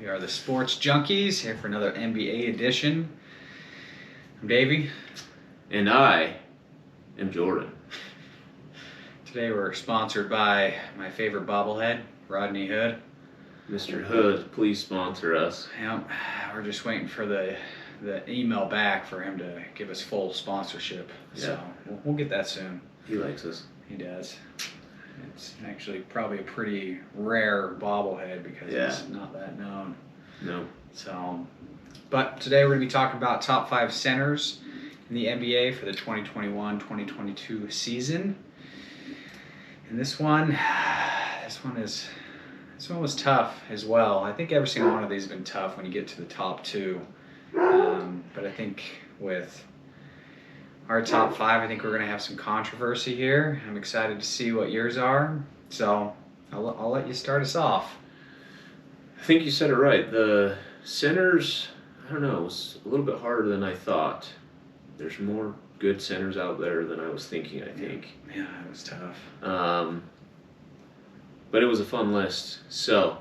We are the Sports Junkies, here for another NBA edition. I'm Davey. And I am Jordan. Today we're sponsored by my favorite bobblehead, Rodney Hood. Mr. Hood, please sponsor us. Yep, we're just waiting for the email back for him to give us full sponsorship. Yeah. So we'll get that soon. He likes us. He does. It's actually probably a pretty rare bobblehead because it's not that known. No. So, but today we're going to be talking about top 5 centers in the NBA for the 2021-2022 season. And this one was tough as well. I think every single one of these has been tough when you get to the top 2. But I think with our top 5, I think we're going to have some controversy here. I'm excited to see what yours are. So I'll let you start us off. I think you said it right. The centers, I don't know, it was a little bit harder than I thought. There's more good centers out there than I was thinking, I think. Yeah, it was tough. But it was a fun list. So,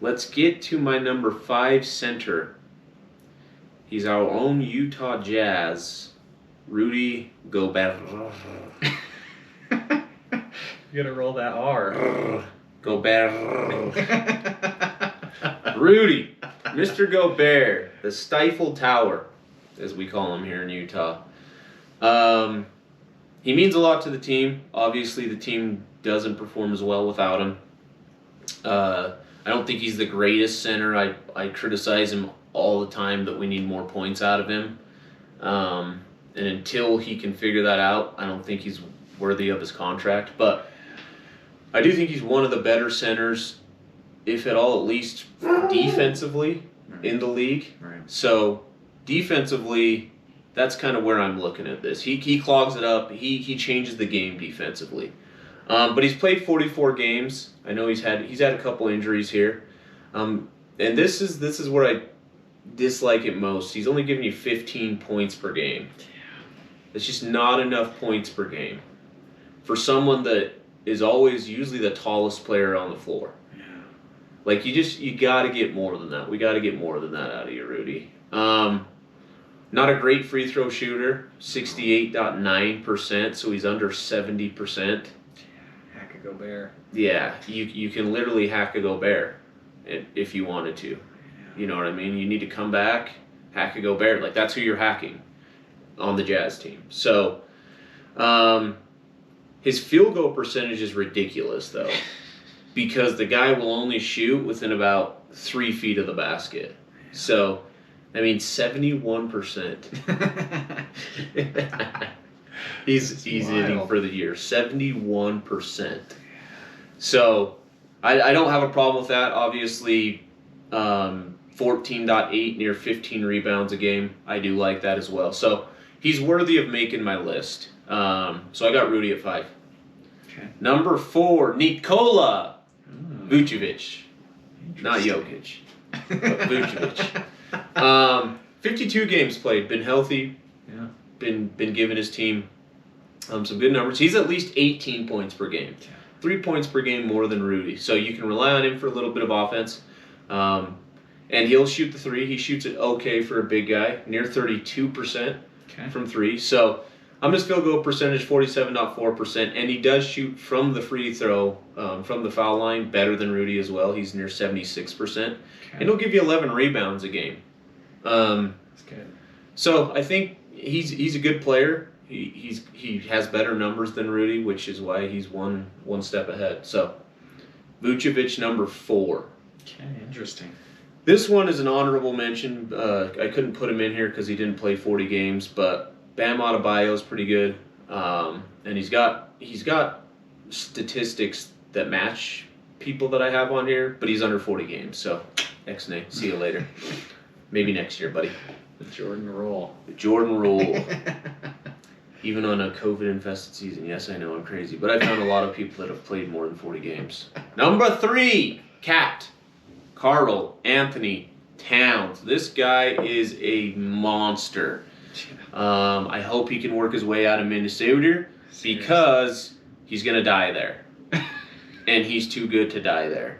let's get to my number 5 center. He's our own Utah Jazz, Rudy Gobert. You gotta roll that R. Gobert. Rudy, Mr. Gobert, the Stifle Tower, as we call him here in Utah. He means a lot to the team. Obviously, the team doesn't perform as well without him. I don't think he's the greatest center. I criticize him all the time that we need more points out of him. And until he can figure that out, I don't think he's worthy of his contract. But I do think he's one of the better centers, if at all, at least defensively in the league. Right. So defensively, that's kind of where I'm looking at this. He clogs it up. He changes the game defensively. But he's played 44 games. I know he's had a couple injuries here. And this is where I dislike it most. He's only giving you 15 points per game. It's just not enough points per game for someone that is always usually the tallest player on the floor. Yeah. Like you got to get more than that. We got to get more than that out of you, Rudy. Not a great free throw shooter, 68.9%, so he's under 70%. Hack a Gobert. Yeah, you can literally hack a Gobert if you wanted to. Yeah. You know what I mean? You need to come back, hack a Gobert. Like, that's who you're hacking on the Jazz team. So, his field goal percentage is ridiculous, though, because the guy will only shoot within about 3 feet of the basket. So, I mean, 71%. he's hitting for the year. 71%. So, I don't have a problem with that. Obviously, 14.8, near 15 rebounds a game. I do like that as well. So, he's worthy of making my list. So I got Rudy at 5. Okay. Number 4, Nikola Vucevic. Not Jokic, but Vucevic. 52 games played, been healthy, been giving his team some good numbers. He's at least 18 points per game. 3 points per game more than Rudy. So you can rely on him for a little bit of offense. And he'll shoot the 3. He shoots it okay for a big guy, near 32% from 3. So his field goal percentage, 47.4%. And he does shoot from the free throw, from the foul line, better than Rudy as well. He's near 76%. And he'll give you 11 rebounds a game. That's good. So I think he's a good player. He has better numbers than Rudy, which is why he's one step ahead. So Vucevic, number 4. Okay, interesting. This one is an honorable mention. I couldn't put him in here because he didn't play 40 games, but Bam Adebayo is pretty good, and he's got statistics that match people that I have on here, but he's under 40 games. So, X-Nay, see you later. Maybe next year, buddy. The Jordan rule. The Jordan rule. Even on a COVID-infested season. Yes, I know, I'm crazy. But I found a lot of people that have played more than 40 games. Number 3, Cat. Karl Anthony Towns. This guy is a monster. I hope he can work his way out of Minnesota because he's going to die there. And he's too good to die there.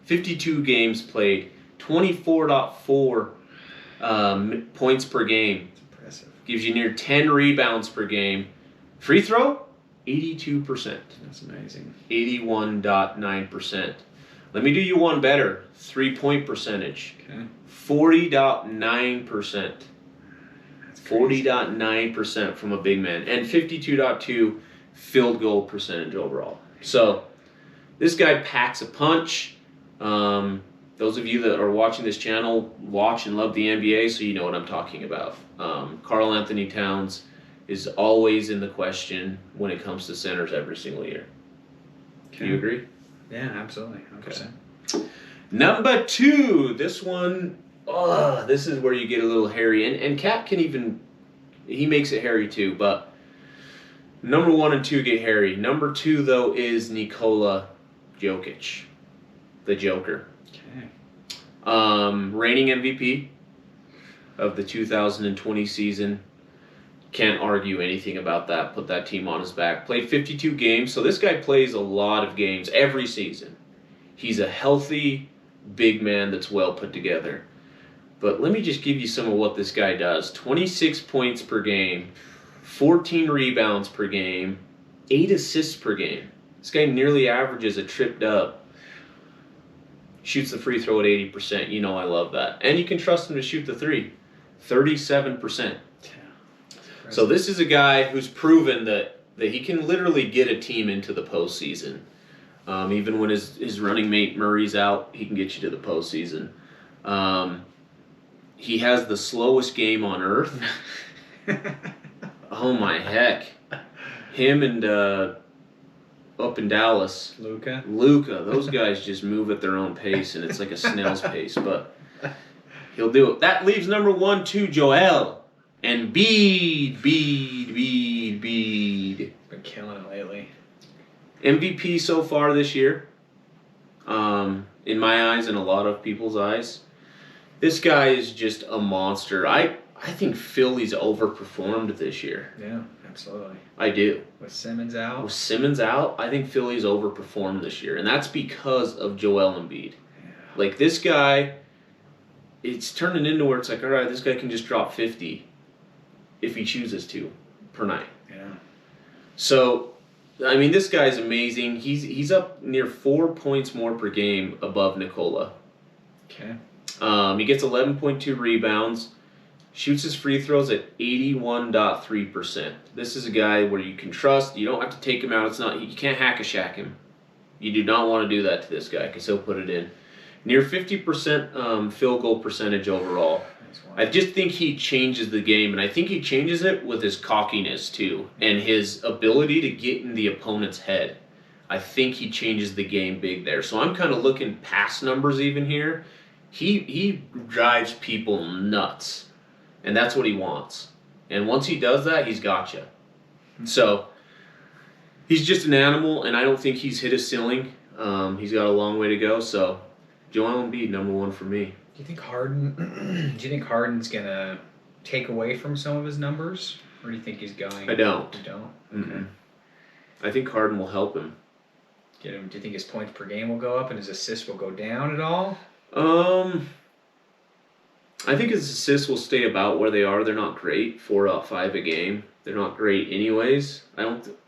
52 games played, 24.4 points per game. That's impressive. Gives you near 10 rebounds per game. Free throw, 82%. That's amazing. 81.9%. Let me do you one better. 3-point percentage. Okay. 40.9%. That's crazy. 40.9% from a big man. And 52.2 field goal percentage overall. So this guy packs a punch. Those of you that are watching this channel watch and love the NBA, so you know what I'm talking about. Karl Anthony Towns is always in the question when it comes to centers every single year. Do you agree? Yeah, absolutely. 100%. Number 2, this one, this is where you get a little hairy. And Cat can even, he makes it hairy too, but number 1 and 2 get hairy. Number 2, though, is Nikola Jokic, the Joker. Okay. Reigning MVP of the 2020 season. Can't argue anything about that. Put that team on his back. Played 52 games, so this guy plays a lot of games every season. He's a healthy big man that's well put together. But let me just give you some of what this guy does. 26 points per game, 14 rebounds per game, 8 assists per game. This guy nearly averages a trip dub. Shoots the free throw at 80%. You know I love that. And you can trust him to shoot the three. 37%. So this is a guy who's proven that he can literally get a team into the postseason. Even when his running mate Murray's out, he can get you to the postseason. He has the slowest game on earth. Oh my heck. Him and up in Dallas, Luka, those guys just move at their own pace, and it's like a snail's pace, but he'll do it. That leaves number 1, 2, Joel. And Bede. been killing it lately. MVP so far this year. In my eyes and a lot of people's eyes. This guy is just a monster. I think Philly's overperformed this year. Yeah, absolutely. I do. With Simmons out. With Simmons out, I think Philly's overperformed this year. And that's because of Joel Embiid. Yeah. Like this guy, it's turning into where it's like, all right, this guy can just drop 50 if he chooses to per night. Yeah. So, I mean, this guy's amazing. He's up near 4 points more per game above Nikola. Okay. He gets 11.2 rebounds, shoots his free throws at 81.3%. This is a guy where you can trust. You don't have to take him out. You can't hack a shack him. You do not want to do that to this guy because he'll put it in. Near 50% field goal percentage overall. I just think he changes the game, and I think he changes it with his cockiness too, and his ability to get in the opponent's head. I think he changes the game big there. So I'm kind of looking past numbers even here. He drives people nuts, and that's what he wants. And once he does that, he's got you. So he's just an animal, and I don't think he's hit his ceiling. He's got a long way to go. So Joel Embiid, number 1 for me. Do you think Harden's gonna take away from some of his numbers, or do you think he's going? I don't. You don't? Okay. Mm-hmm. I think Harden will help him. Get him. Do you think his points per game will go up and his assists will go down at all? I think his assists will stay about where they are. They're not great, 4 out of 5 a game. They're not great anyways.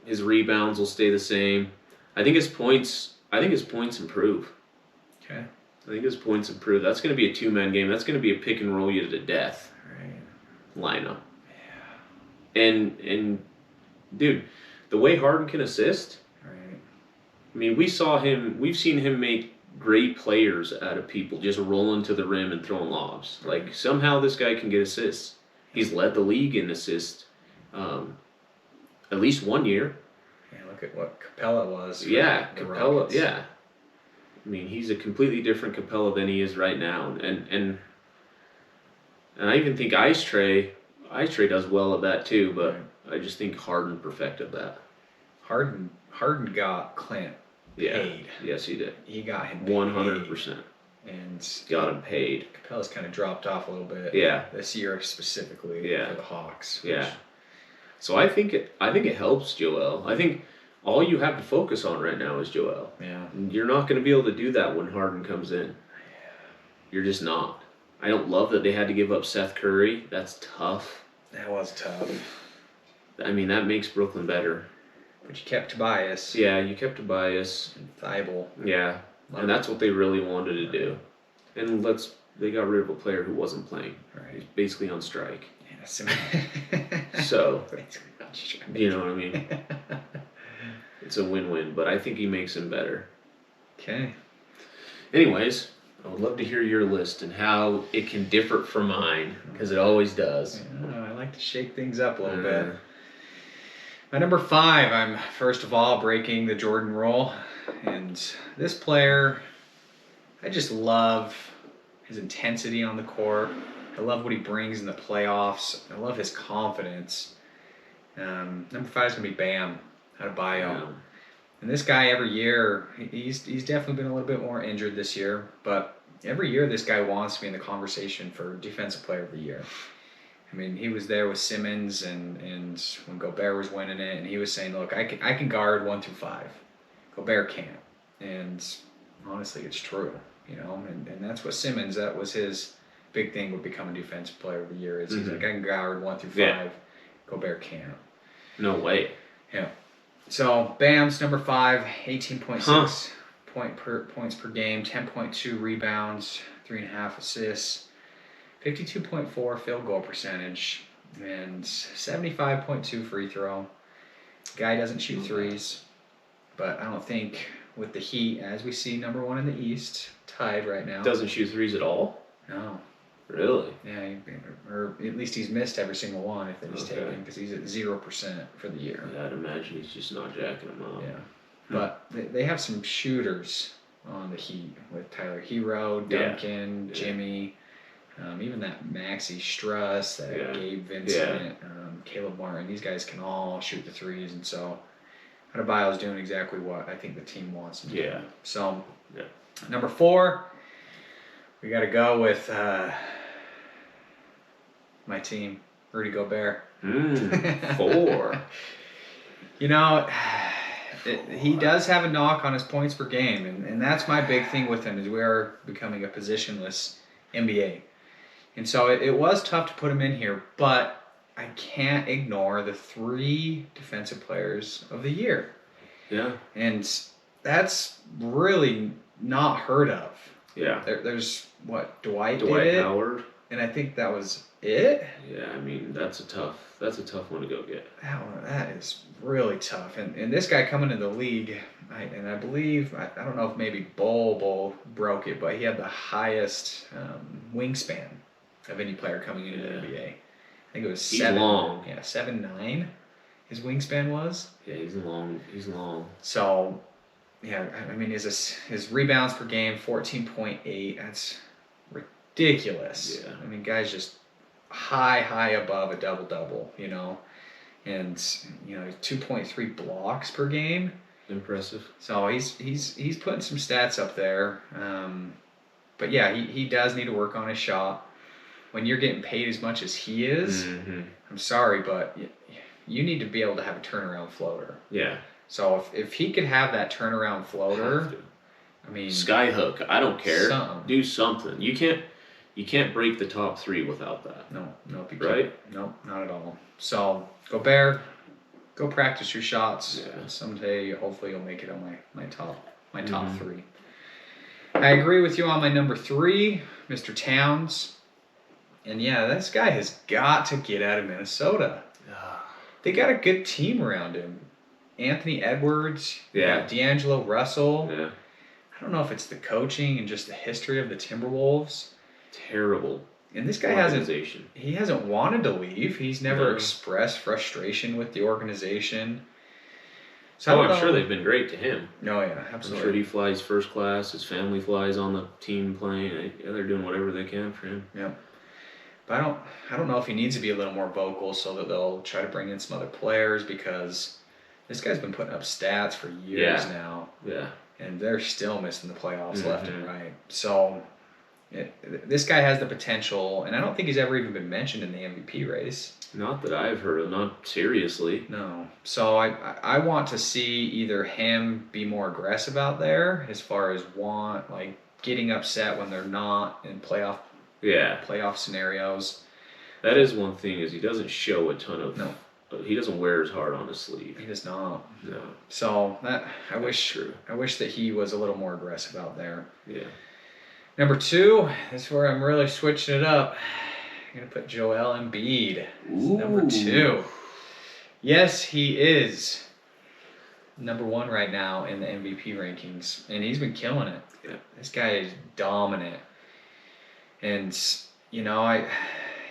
His rebounds will stay the same. I think his points improve. Okay. I think his points improve. That's going to be a 2-man game. That's going to be a pick and roll you to death lineup. Yeah. And dude, the way Harden can assist. Right. I mean, we've seen him make great players out of people just rolling to the rim and throwing lobs. Like somehow this guy can get assists. He's led the league in assists at least 1 year. Yeah, look at what Capella was. Yeah, the Capella. Rockets. Yeah. I mean, he's a completely different Capella than he is right now, and I even think Ice Tray does well at that too. But I just think Harden perfected that. Harden got Clint paid. Yes, he did. He got him 100%. And Got him paid. Capella's kind of dropped off a little bit. Yeah. This year specifically for the Hawks. Yeah. So I think it helps Joel. I think all you have to focus on right now is Joel. Yeah. You're not going to be able to do that when Harden comes in. You're just not. I don't love that they had to give up Seth Curry. That's tough. That was tough. I mean, that makes Brooklyn better. But you kept Tobias. Yeah, you kept Tobias. And Thibault. Yeah, and that's what they really wanted to do. And they got rid of a player who wasn't playing. Right. He's basically on strike. Yeah, So, basically on strike. you know what I mean? It's a win-win, but I think he makes him better. Okay. Anyways, I would love to hear your list and how it can differ from mine, because it always does. Yeah, I like to shake things up a little bit. My number 5, I'm first of all breaking the Jordan rule. And this player, I just love his intensity on the court. I love what he brings in the playoffs. I love his confidence. Number 5 is going to be Bam Adebayo. Yeah. And this guy every year, he's definitely been a little bit more injured this year. But every year this guy wants to be in the conversation for Defensive Player of the Year. I mean, he was there with Simmons and when Gobert was winning it, and he was saying, look, I can guard 1 through 5. Gobert can't. And honestly, it's true, you know, and that's what Simmons, that was his big thing with becoming Defensive Player of the Year, is he's like, I can guard 1 through 5. Yeah. Gobert can't. No way. Yeah. So, Bam's number 5, 18.6 points per game, 10.2 rebounds, 3.5 assists. 52.4 field goal percentage, and 75.2 free throw. Guy doesn't shoot threes, but I don't think with the Heat, as we see number 1 in the East, tied right now. Doesn't shoot threes at all? No. Really? Yeah, or at least he's missed every single one if he's taken, because he's at 0% for the year. Yeah, I'd imagine he's just not jacking them up. Yeah. But they have some shooters on the Heat with Tyler Hero, Duncan, Jimmy. Even that Maxi Struss, that Gabe Vincent, Caleb Martin, these guys can all shoot the threes, and so Adebayo's doing exactly what I think the team wants him to do. Yeah. So, number 4, we got to go with my team, Rudy Gobert. 4. You know, he does have a knock on his points per game, and that's my big thing with him, is we are becoming a positionless NBA. And so it was tough to put him in here, but I can't ignore the 3 Defensive Players of the Year. Yeah. And that's really not heard of. Yeah. There's, Dwight did Dwight it, Howard. and I think that was it. Yeah, I mean, that's a tough one to go get. That is really tough. And this guy coming into the league, I believe, I don't know if maybe Bull broke it, but he had the highest wingspan of any player coming into the NBA. I think it was 7. He's long. Yeah, 7'9". His wingspan was. Yeah, he's long. So, yeah, I mean, his rebounds per game, 14.8. That's ridiculous. Yeah. I mean, guys just high above a double-double, you know. And, 2.3 blocks per game. Impressive. So he's putting some stats up there. But yeah, he does need to work on his shot. When you're getting paid as much as he is, I'm sorry, but you need to be able to have a turnaround floater. Yeah. So if he could have that turnaround floater, I mean, skyhook. I don't care. Something. Do something. You can't break the top 3 without that. No, you can't. Right? No, not at all. So Gobert, go practice your shots. Yeah. Someday, hopefully, you'll make it on my top 3. I agree with you on my number 3, Mr. Towns. And yeah, this guy has got to get out of Minnesota. They got a good team around him. Anthony Edwards, D'Angelo Russell. Yeah. I don't know if it's the coaching and just the history of the Timberwolves. Terrible. And this guy hasn't wanted to leave. He's never expressed frustration with the organization. So I'm sure they've been great to him. No, yeah, absolutely. I'm sure he flies first class. His family flies on the team plane. Yeah, they're doing whatever they can for him. Yeah. But I don't know if he needs to be a little more vocal so that they'll try to bring in some other players, because this guy's been putting up stats for years now. Yeah. And they're still missing the playoffs left and right. So This guy has the potential, and I don't think he's ever even been mentioned in the MVP race. Not that I've heard of, not seriously. No. So I want to see either him be more aggressive out there as far as getting upset when they're not in playoff scenarios. That is one thing, is he doesn't show a ton of. No. He doesn't wear his heart on his sleeve. He does not. No. So I wish that he was a little more aggressive out there. Yeah. Number 2, this is where I'm really switching it up. I'm gonna put Joel Embiid as number 2. Yes, he is number 1 right now in the MVP rankings, and he's been killing it. Yeah. This guy is dominant, and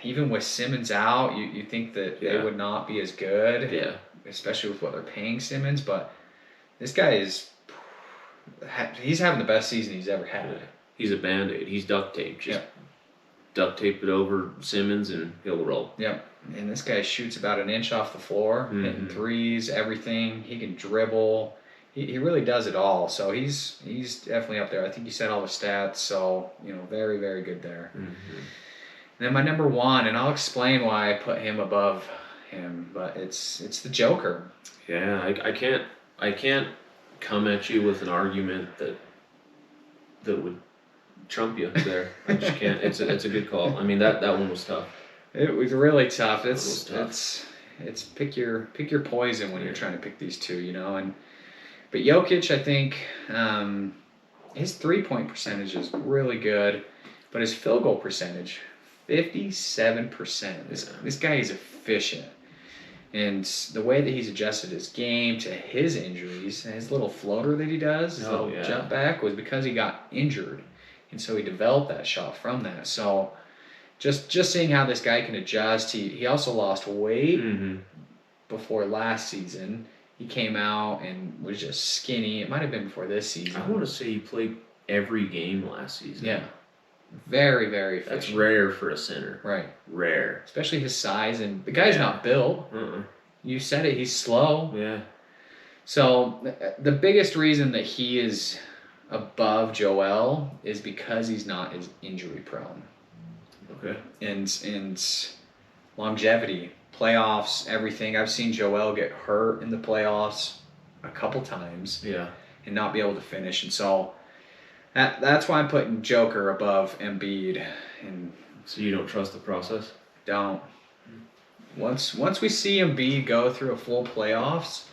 even with Simmons out, you think that they would not be as good. Yeah. Especially with what they're paying Simmons, but this guy he's having the best season he's ever had. Yeah. He's a Band-Aid. He's duct tape. Just duct tape it over Simmons and he'll roll. Yep. And this guy shoots about an inch off the floor, hitting threes, everything. He can dribble. He really does it all. So he's definitely up there. I think you said all the stats. So, very, very good there. Mm-hmm. And then my number 1, and I'll explain why I put him above him, but it's the Joker. Yeah, I can't come at you with an argument that would trump you there. I just can't. It's a good call. I mean, that one was tough. It was really tough. Tough. It's pick your poison when you're trying to pick these two, but Jokic, I think his 3-point percentage is really good, but his field goal percentage 57%. This guy is efficient. And the way that he's adjusted his game to his injuries, and his little floater that he does, his little jump back, was because he got injured. And so he developed that shot from that. So just seeing how this guy can adjust. He also lost weight before last season. He came out and was just skinny. It might have been before this season. I want to say he played every game last season. Yeah. Very, very efficient. That's rare for a center. Right. Rare. Especially his size. And the guy's not built. You said it. He's slow. Yeah. So the biggest reason that he is above Joel is because he's not as injury prone. Okay. And longevity, playoffs, everything. I've seen Joel get hurt in the playoffs a couple times. Yeah. And not be able to finish. And so that's why I'm putting Joker above Embiid. And so you don't trust the process? Don't. Once we see Embiid go through a full playoffs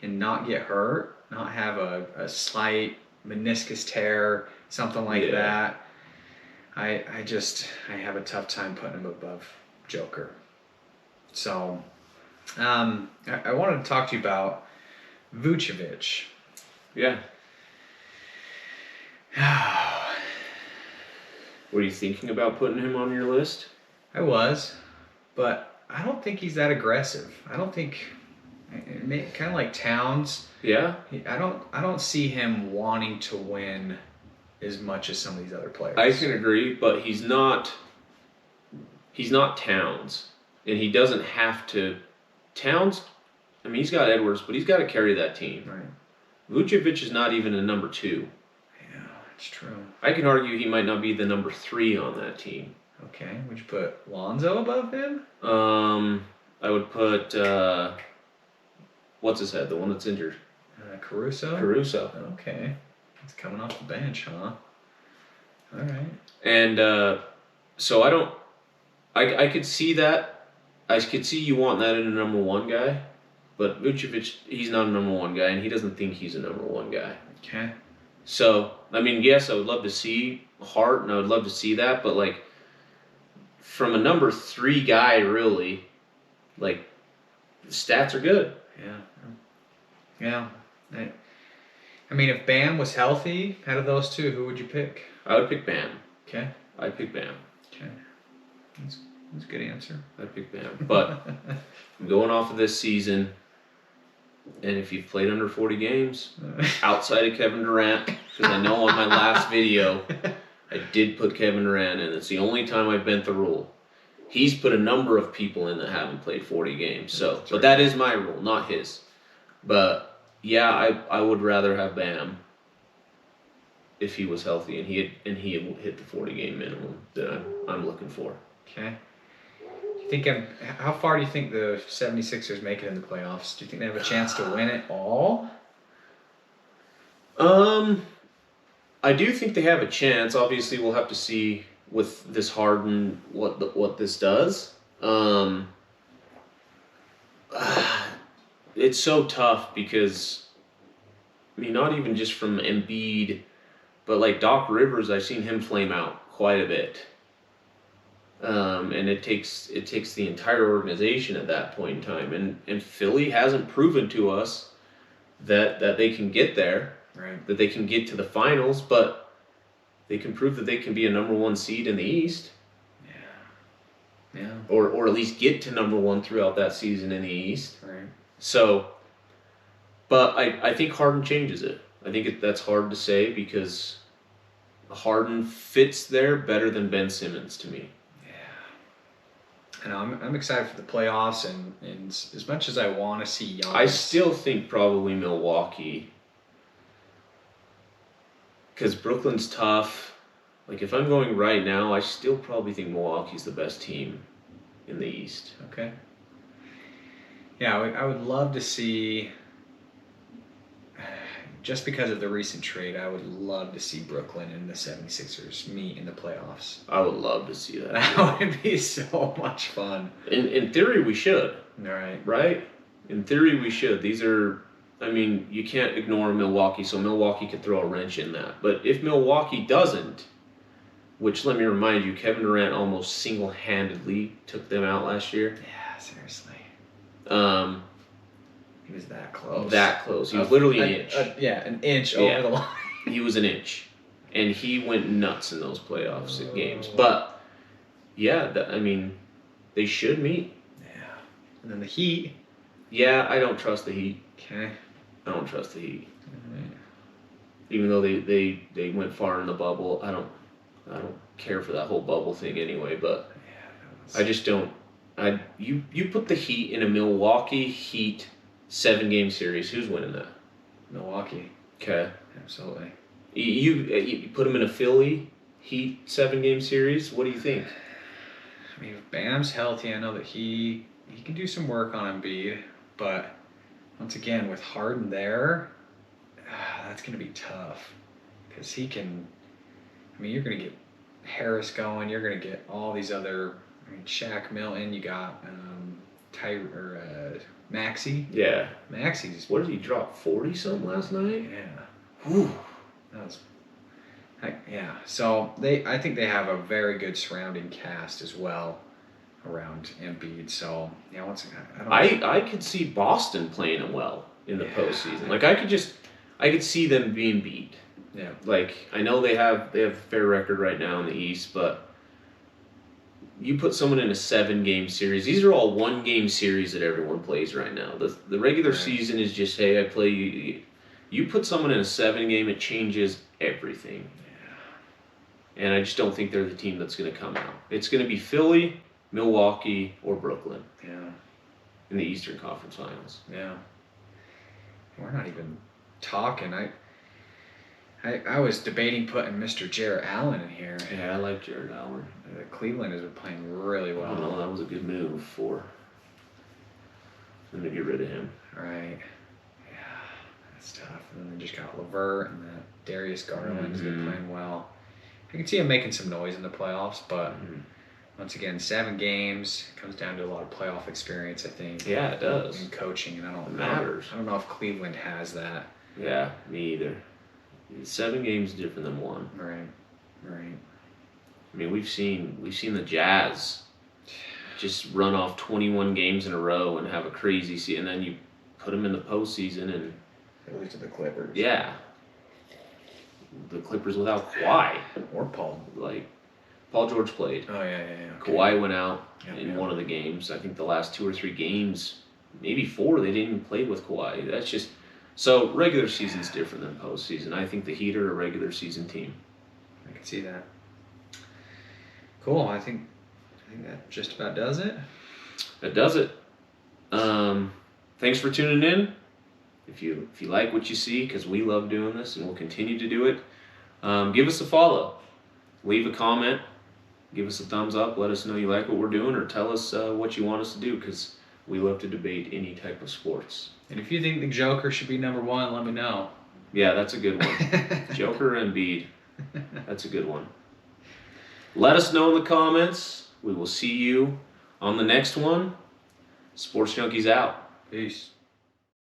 and not get hurt, not have a slight meniscus tear, something like that, I have a tough time putting him above Joker. So I wanted to talk to you about Vucevic. Yeah. Were you thinking about putting him on your list? I was, but I don't think he's that aggressive. I don't think, kind of like Towns. Yeah. I don't see him wanting to win as much as some of these other players. I can agree, but he's not Towns, and he doesn't have to. Towns, I mean, he's got Edwards, but he's got to carry that team. Right. Vucevic is not even a number 2. Yeah, that's true. I can argue he might not be the number 3 on that team. Okay, would you put Lonzo above him? I would put what's his head, the one that's injured. Caruso. Okay, he's coming off the bench, huh? All right. And so I could see that. I could see you want that in a number 1 guy, but Vucevic, he's not a number 1 guy, and he doesn't think he's a number 1 guy. Okay. So, I mean, yes, I would love to see Hart, and I would love to see that, but, like, from a number 3 guy, really, like, the stats are good. Yeah. I mean, if Bam was healthy, out of those two, who would you pick? I would pick Bam. Okay. I'd pick Bam. Okay. That's a good answer. I'd pick Bam. But I'm going off of this season, and if you've played under 40 games, outside of Kevin Durant, because I know on my last video, I did put Kevin Durant in. It's the only time I've bent the rule. He's put a number of people in that haven't played 40 games. So, but that is my rule, not his. But yeah, I would rather have Bam. if he was healthy and he had hit the 40-game minimum that I'm looking for. Okay. How far do you think the 76ers make it in the playoffs? Do you think they have a chance to win it all? I do think they have a chance. Obviously, we'll have to see with this Harden what this does. It's so tough because, I mean, not even just from Embiid, but like Doc Rivers, I've seen him flame out quite a bit. And it takes the entire organization at that point in time. And Philly hasn't proven to us that they can get there, Right. that they can get to the finals, but they can prove that they can be a number 1 seed in the East. Yeah. Or at least get to number 1 throughout that season in the East. Right. So, but I think Harden changes it. I think that's hard to say because Harden fits there better than Ben Simmons to me. And I'm excited for the playoffs, and as much as I want to see Giannis, I still think probably Milwaukee, because Brooklyn's tough. Like if I'm going right now, I still probably think Milwaukee's the best team in the East. Okay. Yeah, I would love to see. Just because of the recent trade, I would love to see Brooklyn and the 76ers meet in the playoffs. I would love to see that. That would be so much fun. In theory, we should. All right. Right? In theory, we should. These are, I mean, you can't ignore Milwaukee, so Milwaukee could throw a wrench in that. But if Milwaukee doesn't, which let me remind you, Kevin Durant almost single-handedly took them out last year. Yeah, seriously. He was that close. That close. He was literally an inch. An inch over the line. He was an inch. And he went nuts in those playoffs games. But, yeah, I mean, they should meet. Yeah. And then the Heat. Yeah, I don't trust the Heat. Okay. I don't trust the Heat. Right. Even though they went far in the bubble, I don't care for that whole bubble thing anyway, but I just don't. You put the Heat in a Milwaukee Heat 7-game series, who's winning that? Milwaukee. Okay. Absolutely. You put them in a Philly Heat 7-game series, what do you think? I mean, if Bam's healthy, I know that he can do some work on Embiid, but once again, with Harden there, that's going to be tough because he can. I mean, you're going to get Harris going. You're going to get all these other. I mean, Shaq Milton. You got Maxey. Yeah. Maxey's. What did he drop? 40 something last night? Yeah. Whew. That was. Yeah. So I think they have a very good surrounding cast as well around Embiid. So yeah, once again, I could see Boston playing him well in the postseason. Like I could see them being beat. Yeah. Like I know they have a fair record right now in the East, but you put someone in a 7-game series. These are all 1-game series that everyone plays right now. The regular season is just, hey, I play you. You put someone in a 7-game, it changes everything. Yeah. And I just don't think they're the team that's going to come out. It's going to be Philly, Milwaukee, or Brooklyn. Yeah. In the Eastern Conference Finals. Yeah. We're not even talking. I was debating putting Mr. Jarrett Allen in here. Yeah, I like Jarrett Allen. Cleveland has been playing really well. Oh, no, that was a good move for them to get rid of him. Right. Yeah, that's tough. And then they just got LeVert and that Darius Garland's been playing well. I can see him making some noise in the playoffs, but once again, 7 games comes down to a lot of playoff experience, I think. Yeah, it does. And coaching, and It matters. I don't know if Cleveland has that. Yeah, me either. 7 games different than 1. Right. I mean, we've seen the Jazz just run off 21 games in a row and have a crazy season, and then you put them in the postseason and They lose to the Clippers. yeah, the Clippers without Kawhi. Or Paul. Like Paul George played. Oh yeah. Okay. Kawhi went out in one of the games. I think the last 2 or 3 games, maybe 4, they didn't even play with Kawhi. That's just so regular season's different than postseason. I think the Heat are a regular season team. I can see that. Cool. I think that just about does it. That does it. Thanks for tuning in. If you like what you see, because we love doing this and we'll continue to do it, Give us a follow. Leave a comment. Give us a thumbs up. Let us know you like what we're doing, or tell us what you want us to do, because we love to debate any type of sports. And if you think the Joker should be number 1, let me know. Yeah, that's a good one. Joker and Embiid. That's a good one. Let us know in the comments. We will see you on the next one. Sports Junkies out. Peace.